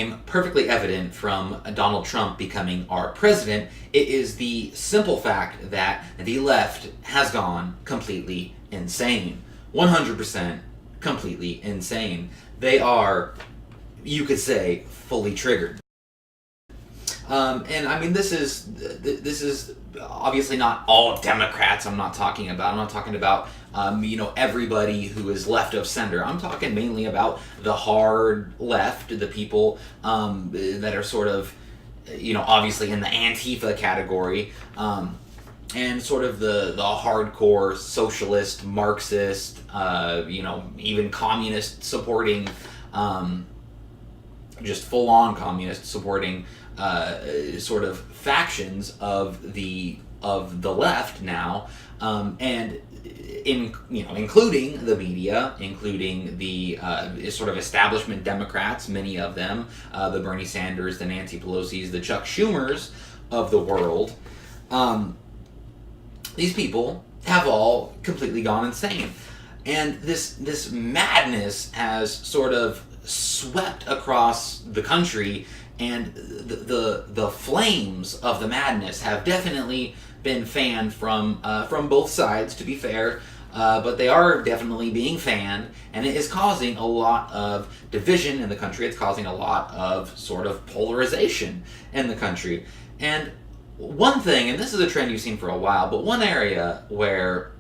became perfectly evident from Donald Trump becoming our president. It is the simple fact that the left has gone completely insane. 100% completely insane. They are, you could say, fully triggered. And I mean, this is obviously not all Democrats. I'm not talking about everybody who is left of center. I'm talking mainly about the hard left, the people that are sort of, obviously in the Antifa category, and sort of the hardcore socialist, Marxist, even communist supporting, just full on communist supporting. Sort of factions of the left now, and including the media, including the sort of establishment Democrats, many of them, the Bernie Sanders, the Nancy Pelosi's, the Chuck Schumers of the world. These people have all completely gone insane, and this madness has sort of swept across the country. And the flames of the madness have definitely been fanned from both sides, to be fair, but they are definitely being fanned, and it is causing a lot of division in the country. It's causing a lot of sort of polarization in the country. And one thing, and this is a trend you've seen for a while, but one area where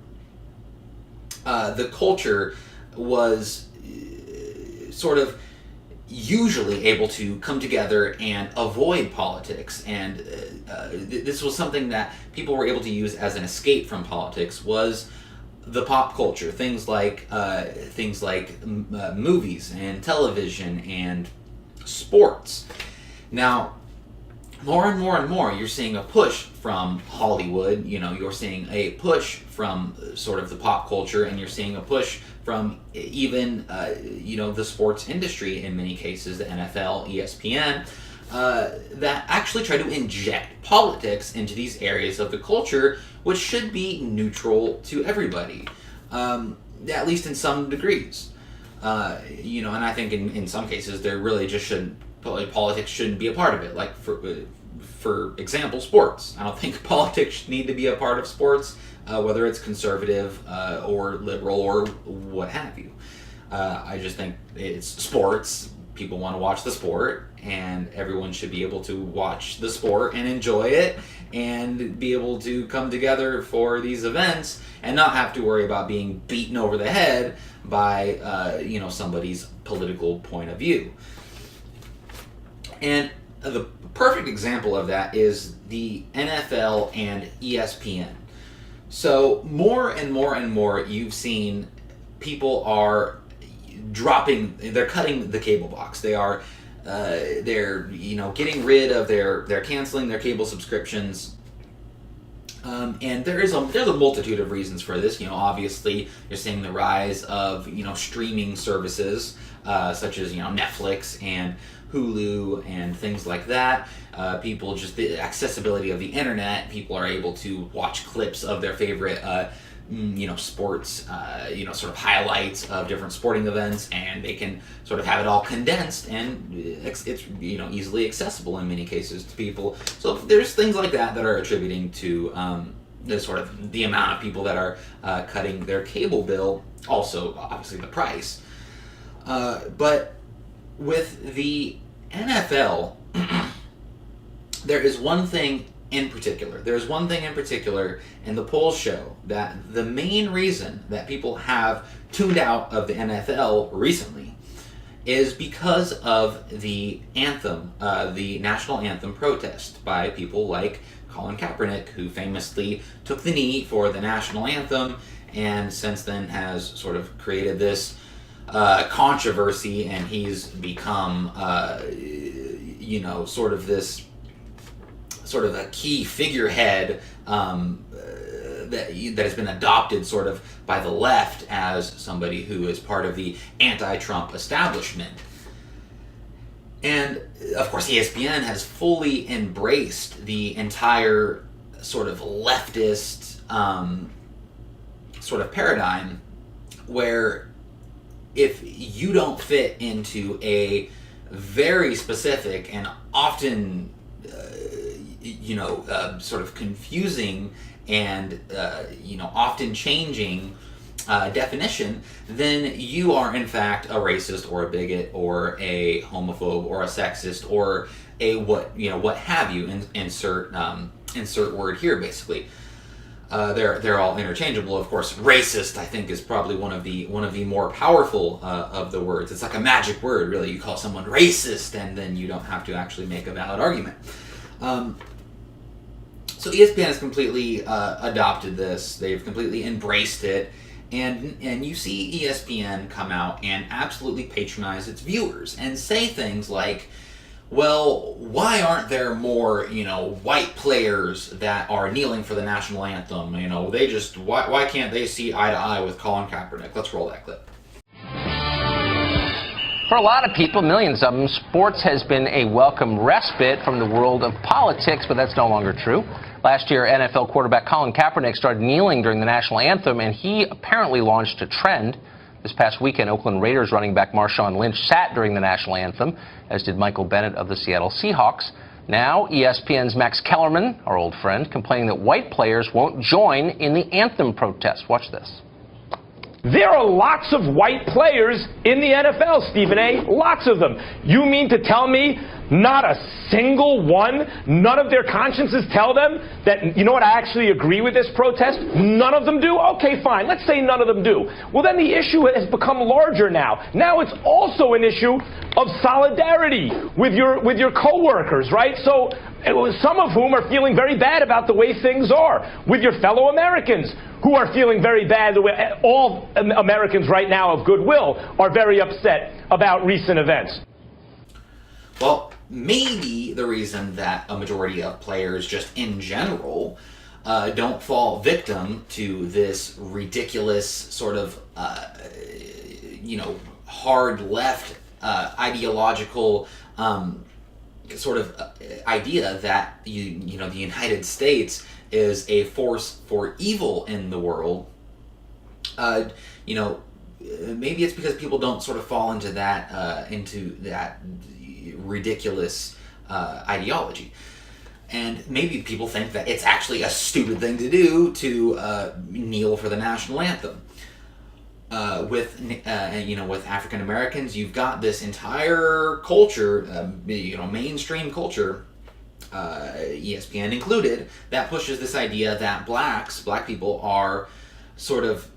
the culture was sort of usually able to come together and avoid politics, and this was something that people were able to use as an escape from politics, was the pop culture, things like movies and television and sports. Now, more and more and more, you're seeing a push from Hollywood. You're seeing a push from sort of the pop culture, and you're seeing a push from even the sports industry in many cases, the NFL, ESPN, that actually try to inject politics into these areas of the culture, which should be neutral to everybody, at least in some degrees. And I think in some cases there really just shouldn't. Politics shouldn't be a part of it. Like for example, sports. I don't think politics need to be a part of sports, whether it's conservative or liberal or what have you. I just think it's sports. People want to watch the sport, and everyone should be able to watch the sport and enjoy it, and be able to come together for these events and not have to worry about being beaten over the head by somebody's political point of view. And the perfect example of that is the NFL and ESPN. So more and more and more, you've seen people are they're cutting the cable box. They're getting rid of they're canceling their cable subscriptions. And there's a multitude of reasons for this. Obviously you're seeing the rise of streaming services such as Netflix and Hulu and things like that. People, just the accessibility of the internet, people are able to watch clips of their favorite sports, sort of highlights of different sporting events, and they can sort of have it all condensed, and it's easily accessible in many cases to people. So there's things like that are attributing to the amount of people that are cutting their cable bill. Also, obviously, the price. But with the NFL, there is one thing in particular. There's one thing in particular, and the polls show that the main reason that people have tuned out of the NFL recently is because of the anthem, the national anthem protest by people like Colin Kaepernick, who famously took the knee for the national anthem, and since then has sort of created this controversy, and he's become, sort of a key figurehead that has been adopted sort of by the left as somebody who is part of the anti-Trump establishment. And of course, ESPN has fully embraced the entire sort of leftist sort of paradigm, where if you don't fit into a very specific and often, sort of confusing and, often changing definition, then you are in fact a racist or a bigot or a homophobe or a sexist or a what have you. Insert word here, basically. They're all interchangeable, of course. Racist, I think, is probably one of the more powerful of the words. It's like a magic word, really. You call someone racist, and then you don't have to actually make a valid argument. So ESPN has completely adopted this. They've completely embraced it, and you see ESPN come out and absolutely patronize its viewers and say things like, well, why aren't there more, white players that are kneeling for the national anthem? Why can't they see eye to eye with Colin Kaepernick? Let's roll that clip. For a lot of people, millions of them, sports has been a welcome respite from the world of politics, but that's no longer true. Last year, NFL quarterback Colin Kaepernick started kneeling during the national anthem, and he apparently launched a trend. This past weekend, Oakland Raiders running back Marshawn Lynch sat during the national anthem, as did Michael Bennett of the Seattle Seahawks. Now, ESPN's Max Kellerman, our old friend, complaining that white players won't join in the anthem protest. Watch this. There are lots of white players in the NFL, Stephen A. Lots of them. You mean to tell me not a single one, none of their consciences tell them that, you know what, I actually agree with this protest? None of them do? Okay, fine. Let's say none of them do. Well, then the issue has become larger now. Now it's also an issue of solidarity with your coworkers, right? So some of whom are feeling very bad about the way things are, with your fellow Americans who are feeling very bad. All Americans right now of goodwill are very upset about recent events. Well, maybe the reason that a majority of players just in general don't fall victim to this ridiculous sort of, hard left ideological sort of idea that the United States is a force for evil in the world. Maybe it's because people don't sort of fall into that ridiculous ideology. And maybe people think that it's actually a stupid thing to do to kneel for the national anthem. With African Americans, you've got this entire culture, mainstream culture, ESPN included, that pushes this idea that black people are sort of,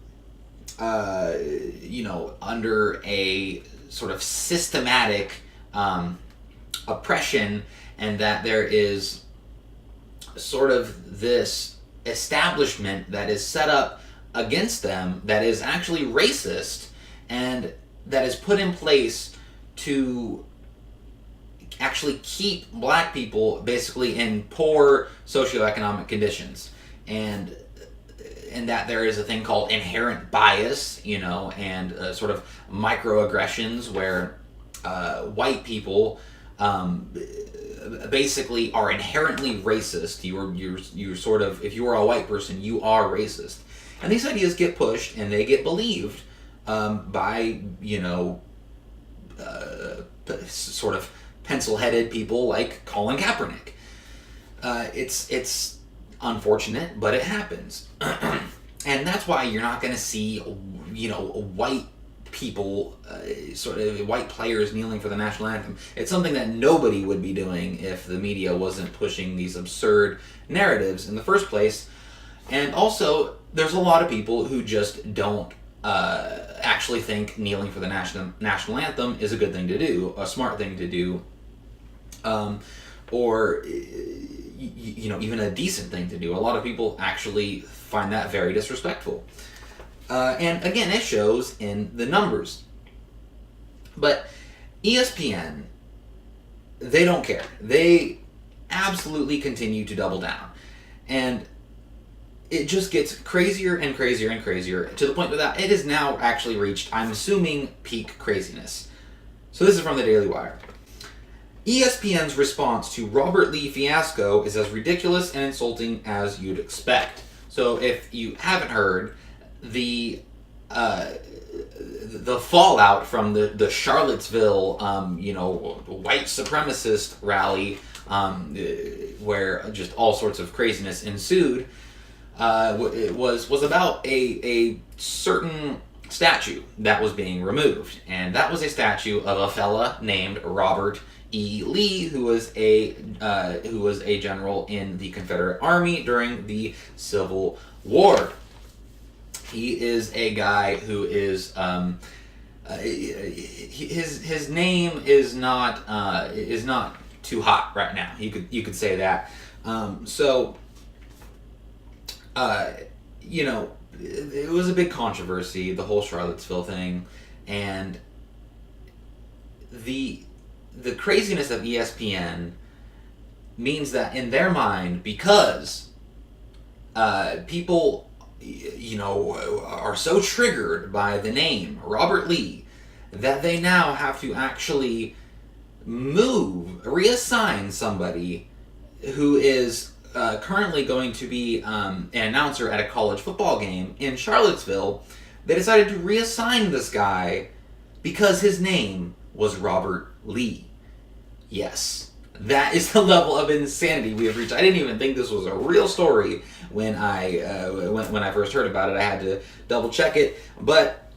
under a sort of systematic oppression, and that there is sort of this establishment that is set up against them that is actually racist and that is put in place to actually keep black people basically in poor socioeconomic conditions, and that there is a thing called inherent bias, and sort of microaggressions where white people basically are inherently racist. You're sort of, if you are a white person, you are racist. And these ideas get pushed and they get believed by, sort of pencil-headed people like Colin Kaepernick. It's unfortunate, but it happens. And that's why you're not going to see, white people, sort of white players kneeling for the national anthem. It's something that nobody would be doing if the media wasn't pushing these absurd narratives in the first place. And also, there's a lot of people who just don't actually think kneeling for the national anthem is a good thing to do, a smart thing to do, or even a decent thing to do. A lot of people actually find that very disrespectful. And again, it shows in the numbers. But ESPN, they don't care. They absolutely continue to double down. And it just gets crazier and crazier and crazier, to the point that it has now actually reached, I'm assuming, peak craziness. So this is from the Daily Wire. ESPN's response to Robert Lee fiasco is as ridiculous and insulting as you'd expect. So if you haven't heard, the the fallout from the Charlottesville, white supremacist rally, where just all sorts of craziness ensued, it was about a certain statue that was being removed, and that was a statue of a fella named Robert E. Lee, who was a general in the Confederate Army during the Civil War. He is a guy who is his name is not too hot right now. You could say that. It was a big controversy, the whole Charlottesville thing, and the craziness of ESPN means that in their mind, because people are so triggered by the name Robert Lee that they now have to actually reassign somebody who is currently going to be an announcer at a college football game in Charlottesville. They decided to reassign this guy because his name was Robert Lee. Yes, that is the level of insanity we have reached. I didn't even think this was a real story when I first heard about it. I had to double check it, but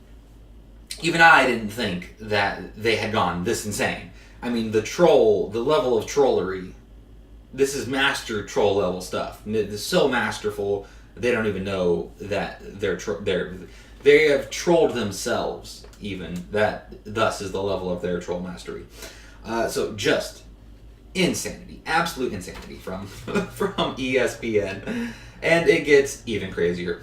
even I didn't think that they had gone this insane. I mean, the level of trollery. This is master troll level stuff. It's so masterful they don't even know that they have trolled themselves. Even that, thus is the level of their troll mastery. So just insanity, absolute insanity from ESPN, and it gets even crazier.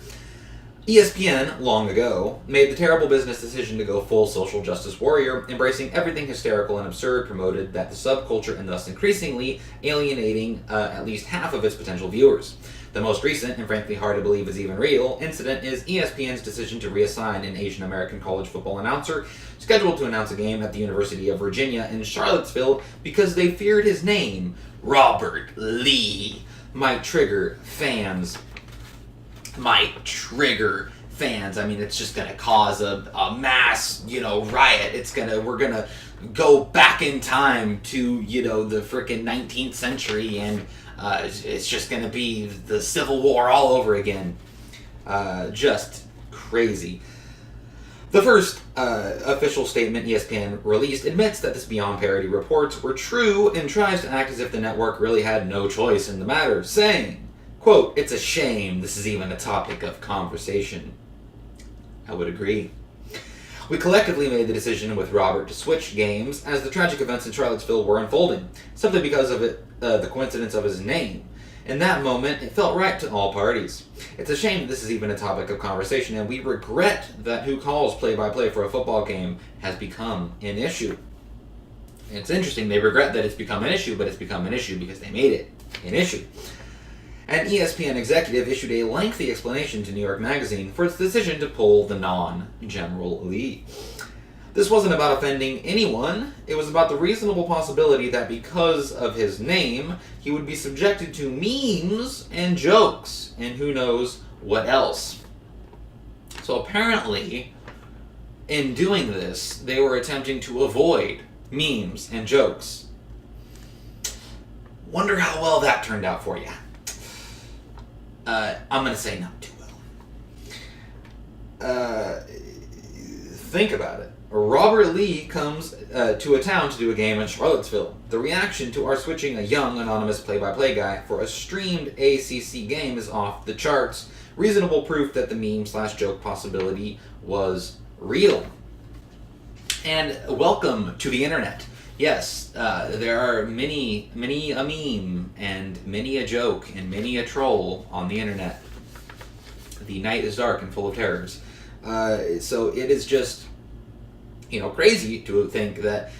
ESPN, long ago, made the terrible business decision to go full social justice warrior, embracing everything hysterical and absurd promoted that the subculture, and thus increasingly alienating at least half of its potential viewers. The most recent, and frankly hard to believe is even real, incident is ESPN's decision to reassign an Asian American college football announcer scheduled to announce a game at the University of Virginia in Charlottesville because they feared his name, Robert Lee, might trigger fans. I mean, it's just gonna cause a mass, riot. We're gonna go back in time to, the frickin' 19th century, and it's just gonna be the Civil War all over again. Just crazy. The first official statement ESPN released admits that this Beyond Parody reports were true and tries to act as if the network really had no choice in the matter, saying, quote, "It's a shame this is even a topic of conversation." I would agree. We collectively made the decision with Robert to switch games as the tragic events in Charlottesville were unfolding, simply because of the coincidence of his name. In that moment, it felt right to all parties. It's a shame this is even a topic of conversation, and we regret that who calls play-by-play for a football game has become an issue. And it's interesting, they regret that it's become an issue, but it's become an issue because they made it an issue. An ESPN executive issued a lengthy explanation to New York Magazine for its decision to pull the non-General Lee. This wasn't about offending anyone. It was about the reasonable possibility that because of his name, he would be subjected to memes and jokes, and who knows what else. So apparently, in doing this, they were attempting to avoid memes and jokes. Wonder how well that turned out for you. I'm going to say not too well. Think about it. Robert Lee comes to a town to do a game in Charlottesville. The reaction to our switching a young, anonymous play-by-play guy for a streamed ACC game is off the charts. Reasonable proof that the meme/joke possibility was real. And welcome to the internet. Yes, there are many a meme and many a joke and many a troll on the internet. The night is dark and full of terrors. So it is just, crazy to think that,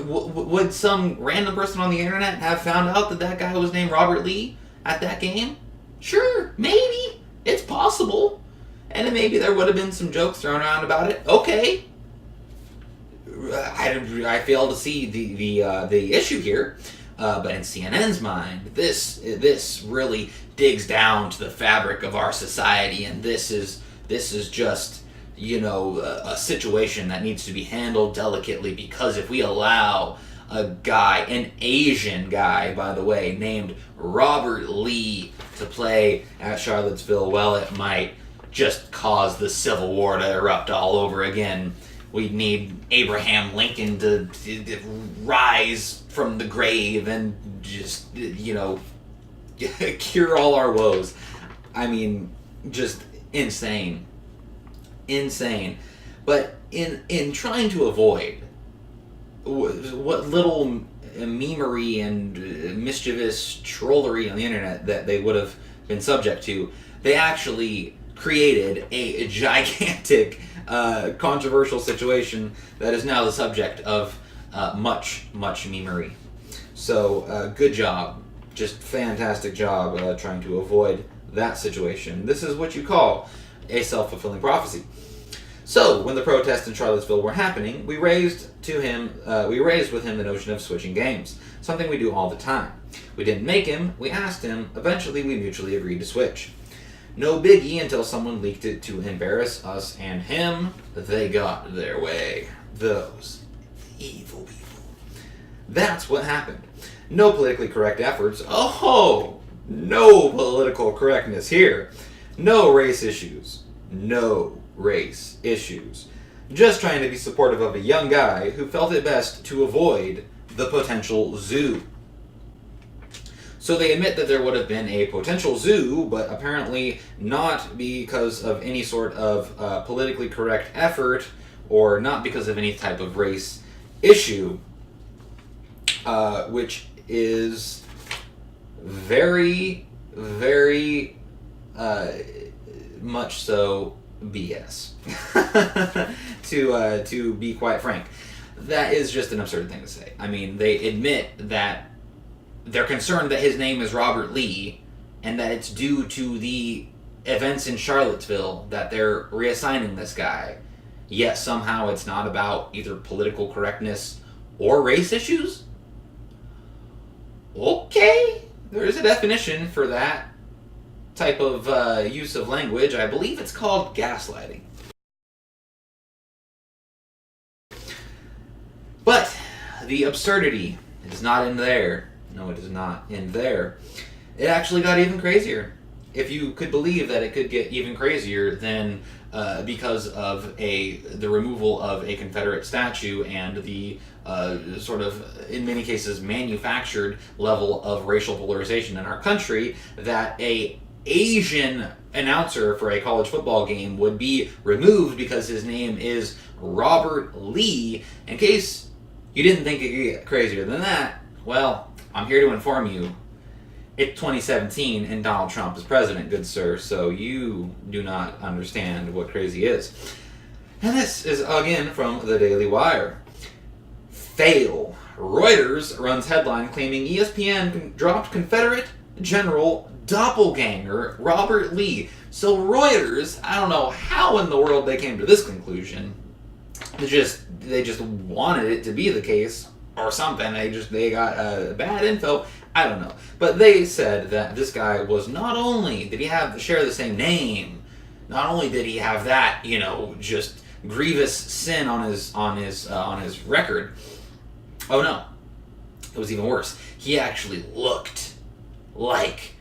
would some random person on the internet have found out that guy was named Robert Lee at that game? Sure, maybe. It's possible. And then maybe there would have been some jokes thrown around about it. Okay. I fail to see the issue here, but in CNN's mind, this really digs down to the fabric of our society, and this is just a situation that needs to be handled delicately, because if we allow a guy, an Asian guy, by the way, named Robert Lee to play at Charlottesville, well, it might just cause the Civil War to erupt all over again. We'd need Abraham Lincoln to rise from the grave and just, cure all our woes. I mean, just insane. Insane. But in trying to avoid what little memery and mischievous trollery on the internet that they would have been subject to, they actually created a gigantic controversial situation that is now the subject of much memery. So good job, just fantastic job trying to avoid that situation. This is what you call a self-fulfilling prophecy. So when the protests in Charlottesville were happening, we raised with him the notion of switching games, something we do all the time. We didn't make him, we asked him. Eventually we mutually agreed to switch. No biggie until someone leaked it to embarrass us and him. They got their way. Those evil people. That's what happened. No politically correct efforts. Oh, no political correctness here. No race issues. No race issues. Just trying to be supportive of a young guy who felt it best to avoid the potential zoo. So they admit that there would have been a potential zoo, but apparently not because of any sort of politically correct effort, or not because of any type of race issue, which is very, very much so BS. To be quite frank, that is just an absurd thing to say. I mean, they admit that they're concerned that his name is Robert Lee, and that it's due to the events in Charlottesville that they're reassigning this guy. Yet somehow it's not about either political correctness or race issues? Okay, there is a definition for that type of use of language. I believe it's called gaslighting. But the absurdity is not in there. No, it is not in there. It actually got even crazier. If you could believe that it could get even crazier, then because of the removal of a Confederate statue and the sort of, in many cases, manufactured level of racial polarization in our country, that a Asian announcer for a college football game would be removed because his name is Robert Lee. In case you didn't think it could get crazier than that, well, I'm here to inform you. It's 2017 and Donald Trump is president, good sir, so you do not understand what crazy is. And this is, again, from the Daily Wire. Fail. Reuters runs headline claiming ESPN dropped Confederate General doppelganger Robert Lee. So Reuters, I don't know how in the world they came to this conclusion. They just wanted it to be the case or something. They got bad info. I don't know. But they said that this guy was, not only did he share the same name, not only did he have that, just grievous sin on his record. Oh no. It was even worse. He actually looked like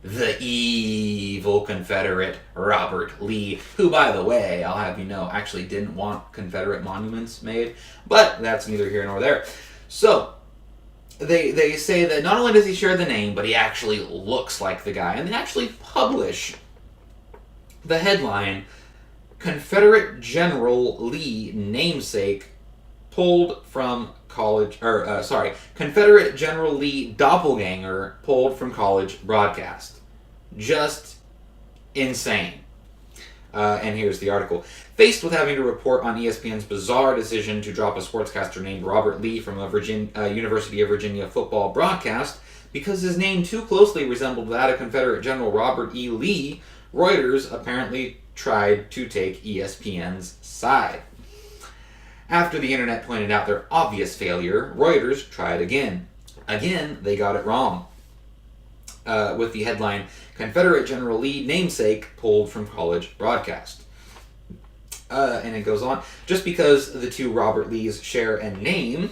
the evil Confederate Robert Lee, who, by the way, I'll have you know, actually didn't want Confederate monuments made, but that's neither here nor there. So, they say that not only does he share the name, but he actually looks like the guy, and they actually publish the headline, Confederate General Lee namesake pulled from college, Confederate General Lee doppelganger pulled from college broadcast. Just insane. And here's the article. Faced with having to report on ESPN's bizarre decision to drop a sportscaster named Robert Lee from a University of Virginia football broadcast because his name too closely resembled that of Confederate General Robert E. Lee, Reuters apparently tried to take ESPN's side. After the internet pointed out their obvious failure, Reuters tried again. Again, they got it wrong. With the headline, Confederate General Lee namesake pulled from college broadcast. And it goes on. Just because the two Robert Lees share a name,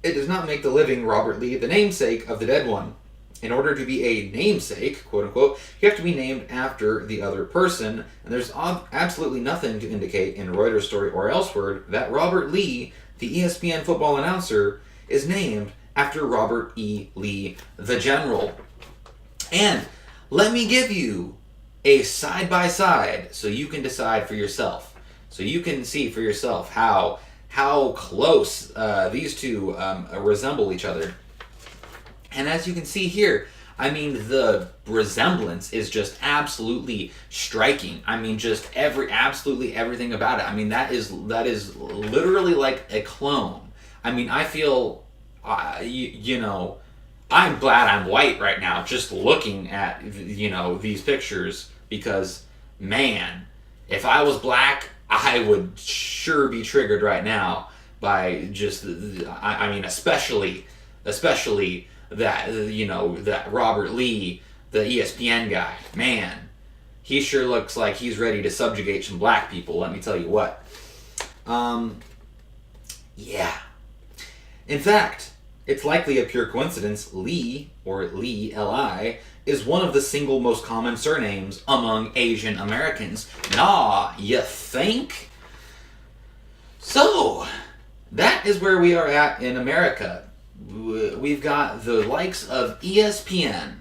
it does not make the living Robert Lee the namesake of the dead one. In order to be a namesake, quote unquote, you have to be named after the other person, and there's absolutely nothing to indicate in Reuters' story or elsewhere that Robert Lee, the ESPN football announcer, is named after Robert E. Lee, the general. And let me give you a side-by-side so you can decide for yourself. So you can see for yourself how close these two resemble each other. And as you can see here, I mean, the resemblance is just absolutely striking. I mean, just absolutely everything about it. I mean, that is literally like a clone. I mean, I feel, you know, I'm glad I'm white right now just looking at, you know, these pictures, because, man, if I was black, I would sure be triggered right now by just, I mean, especially that, you know, that Robert Lee, the ESPN guy. Man, he sure looks like he's ready to subjugate some black people, let me tell you what. Yeah. In fact, it's likely a pure coincidence Lee, or Lee, L-I, is one of the single most common surnames among Asian Americans. Nah, you think? So, that is where we are at in America. We've got the likes of ESPN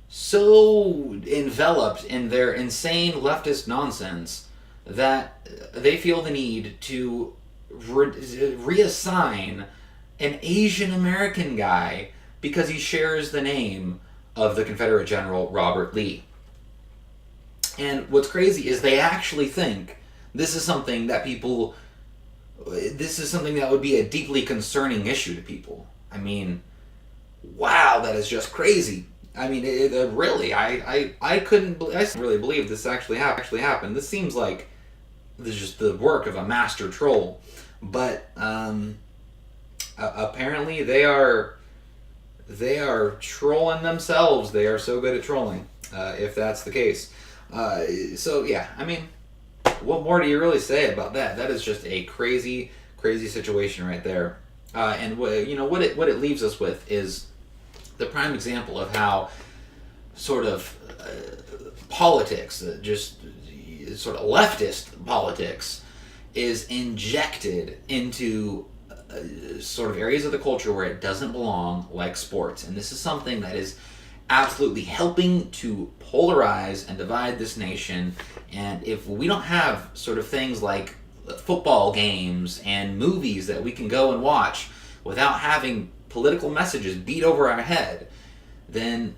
so enveloped in their insane leftist nonsense that they feel the need to reassign an Asian American guy because he shares the name of the Confederate General Robert Lee. And what's crazy is they actually think this is something that would be a deeply concerning issue to people. I mean, wow, that is just crazy. I mean, really, I couldn't really believe this actually happened. This seems like this is just the work of a master troll. But apparently they are trolling themselves. They are so good at trolling, if that's the case. So yeah, I mean, what more do you really say about that? That is just a crazy situation right there. And what it leaves us with is the prime example of how sort of politics, just sort of leftist politics, is injected into sort of areas of the culture where it doesn't belong, like sports. And this is something that is absolutely helping to polarize and divide this nation. And if we don't have sort of things like football games and movies that we can go and watch without having political messages beat over our head, then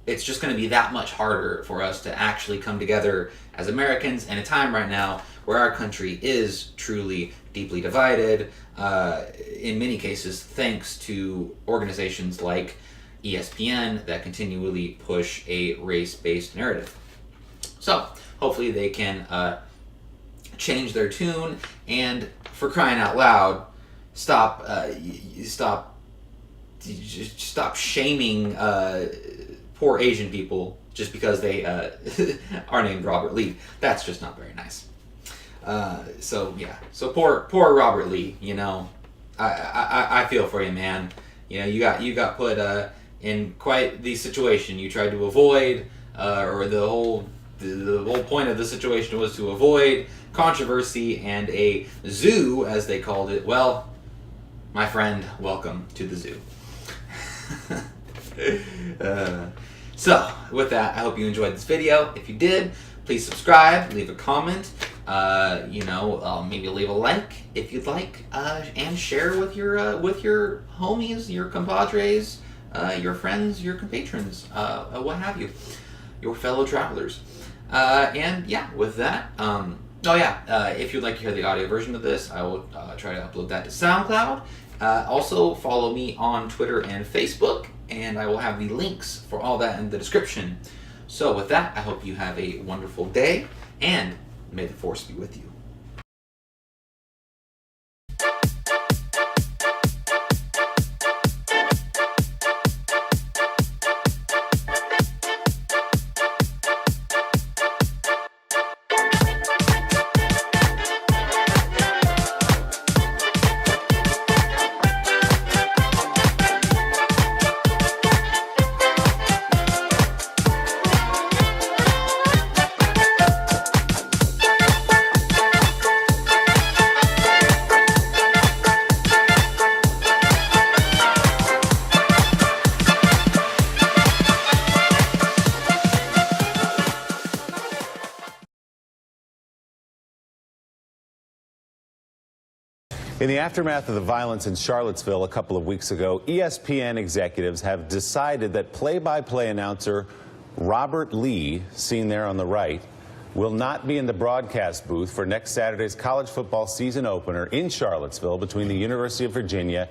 it's just going to be that much harder for us to actually come together as Americans in a time right now where our country is truly deeply divided, in many cases thanks to organizations like ESPN that continually push a race-based narrative. So hopefully they can change their tune, and for crying out loud, stop shaming poor Asian people just because they are named Robert Lee. That's just not very nice. So poor Robert Lee. You know, I feel for you, man. You know, you got put in quite the situation. You tried to avoid, or the whole point of the situation was to avoid controversy and a zoo, as they called it. Well, my friend, welcome to the zoo. So, with that, I hope you enjoyed this video. If you did, please subscribe, leave a comment, maybe leave a like if you'd like, and share with your homies, your compadres, your friends, your compatrons, what have you, your fellow travelers. And yeah, with that, if you'd like to hear the audio version of this, I will try to upload that to SoundCloud. Also, follow me on Twitter and Facebook, and I will have the links for all that in the description. So with that, I hope you have a wonderful day, and may the force be with you. In the aftermath of the violence in Charlottesville a couple of weeks ago, ESPN executives have decided that play-by-play announcer Robert Lee, seen there on the right, will not be in the broadcast booth for next Saturday's college football season opener in Charlottesville between the University of Virginia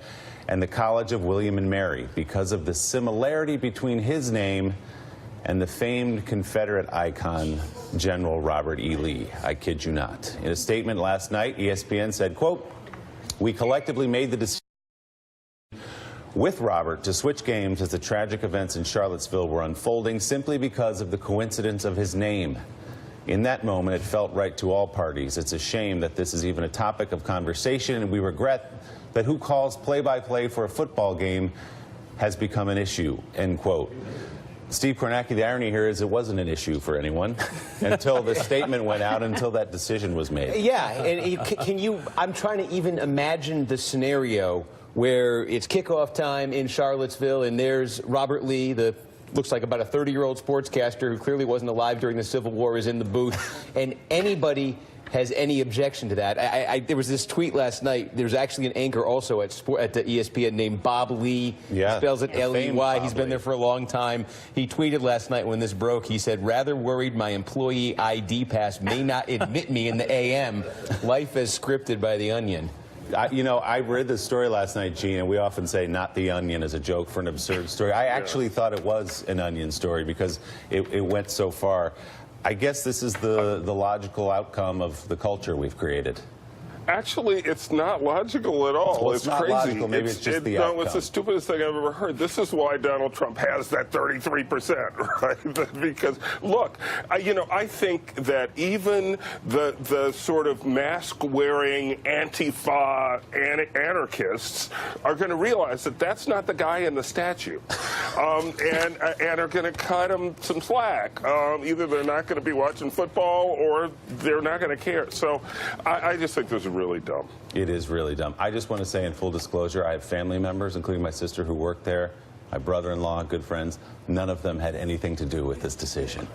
and the College of William and Mary because of the similarity between his name and the famed Confederate icon, General Robert E. Lee. I kid you not. In a statement last night, ESPN said, quote, "We collectively made the decision with Robert to switch games as the tragic events in Charlottesville were unfolding simply because of the coincidence of his name. In that moment, it felt right to all parties. It's a shame that this is even a topic of conversation, and we regret that who calls play-by-play for a football game has become an issue," end quote. Steve Kornacki, the irony here is it wasn't an issue for anyone until the statement went out, until that decision was made. Yeah, and I'm trying to even imagine the scenario where it's kickoff time in Charlottesville and there's Robert Lee, the looks like about a 30-year-old sportscaster who clearly wasn't alive during the Civil War, is in the booth, and anybody has any objection to that. There was this tweet last night. There's actually an anchor also at the ESPN named Bob Lee. Yeah, he spells it L-E-Y. He's been there for a long time. He tweeted last night when this broke. He said, "Rather worried my employee ID pass may not admit me in the AM. Life as scripted by The Onion." I read this story last night, Gene, and we often say not The Onion as a joke for an absurd story. I actually thought it was an Onion story because it went so far. I guess this is the logical outcome of the culture we've created. Actually, it's not logical at all. Well, it's not crazy. logical. Maybe it's just the outcome. No, it's the stupidest thing I've ever heard. This is why Donald Trump has that 33%, right? Because, look, I think that even the sort of mask-wearing Antifa anarchists are going to realize that that's not the guy in the statue, and are going to cut him some slack. Either they're not going to be watching football or they're not going to care. So I just think there's really dumb. It is really dumb. I just want to say in full disclosure, I have family members, including my sister, who worked there, my brother-in-law, good friends. None of them had anything to do with this decision.